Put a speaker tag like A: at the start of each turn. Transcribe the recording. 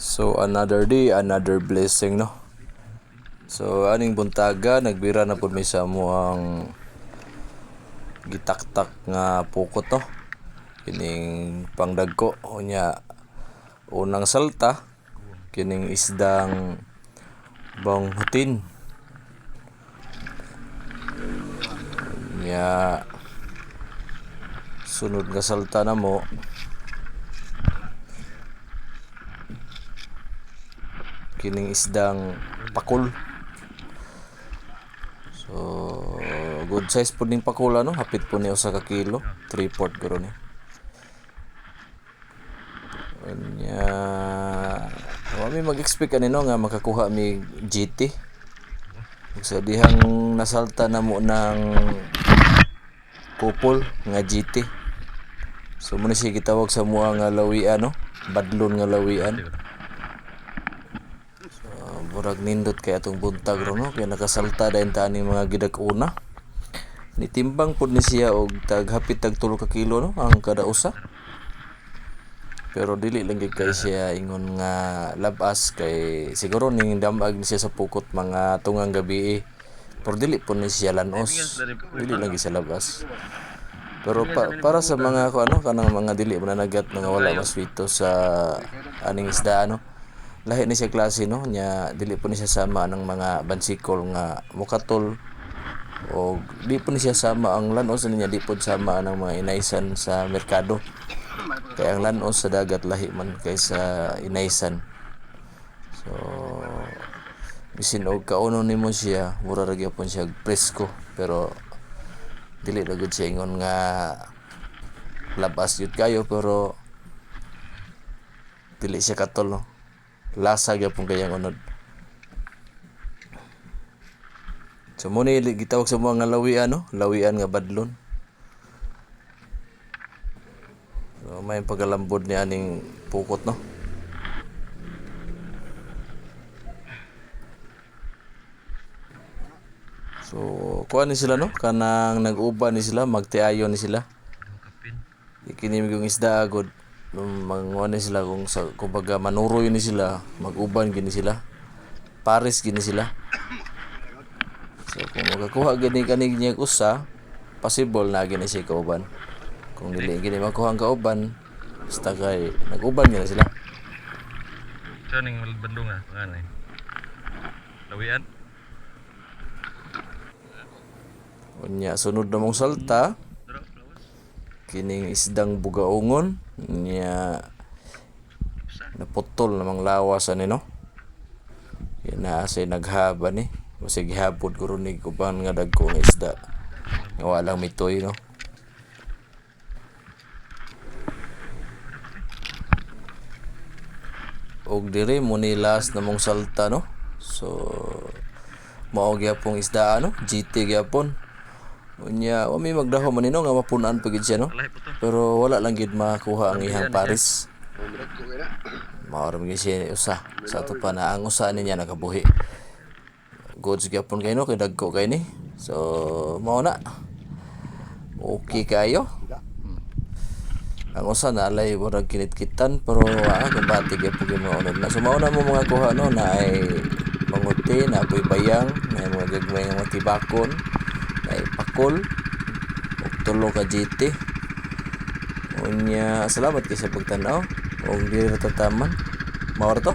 A: So another day, another blessing, no. So aning buntaga nagbira na pud mi sa amuang gitaktak nga pukot, no. Kining pangdagko unya unang salta kining isdang banghutin. Nya sunod nga salta na mo kining isdang pakul. So good size po ning pakula, no. Hapit po ni usa ka kilo, 3/4 guro ni. Nya wami mag-expect ani, no, nga makakuha mi GT. Sa dihang nasalta na mo ng kupol nga GT. So muna siya gitawag sa mua nga lawian, no, badlon nga lawian. Murag nindot kay atong buntag ro, no, kay nakasalta dayon ta ni mga gidag-una. Nitimbang pud ni siya og hapit tag 3 ka kilo, no, ang kada usa. Pero dili lang gid kay siya ingon nga labas, kay siguro ning damag ni siya sa pukot mga tungang gabi. Pero dili pud ni siya lanos. Dili lang gid siya labas. Pero para sa mga kanang mga dili mananagat mga wala maswito sa aning isda, no, lahi ni siya klase, no, nya dili po ni siya sama ng mga bansikol nga mukatol, o di po ni siya sama ang lanos niya, di po sama ng mga inaysan sa merkado. Kaya ang lanos sa dagat lahi man kaysa inaysan. So bisin og kauno nimo siya, mura ra gyapon siya presko, pero dili ra gud siya ingon nga labas yun kayo, pero dili siya katol, no. Lasa gyapon kayang unod. So muna gitawag sa mga lawian, no, lawian nga badlon. So may pagalambod ni aning pukot, no. So kuan ni sila, no, kanang nag-uban ni sila, magtiayon ni sila. Ikinim yung isda agod manguan ni sila kung sa kumbaga manuroy ni sila, mag-uban gini sila, pares gini sila. So kung magakuha gini kanig niya usa, possible na gini siya kauban. Kung dili gini makuha ang kauban, basta kay nag-uban gina sila.
B: So ning bandung ano eh. Lawian.
A: Unya sunod na mong salta kining isdang bugaongon, nya naputol namang lawas ani, no. Yan na say naghaba ni, masig gihapon ko ron ni kuban nga dagko nga isda nga walang mitoy, no. Og diri mo ni last namong salta, no. So mao gyapong isda, no, GT gyapon. Unya wami magdaho man nino nga mapunan pa gid siya, no. Pero wala lang gid makuha ang ihang pares. Maoram gid siya usa. Sa ato pa na ang usa niya nakabuhi. Goods gyapon kay, no, kay dagko kay ni. So mao na. Okay kayo. Ang usa na alay warag kinit-kitan, pero kabati gyapon gyud mo unod na. So mao na mo mga kuha, no, na ay manguti, na apoy bayang, na mga gagmay nga tibakon, ay pakol, og tulo ka GT. Unya salamat kay sa pagtanaw, og diri ra tataman. Mao ra to.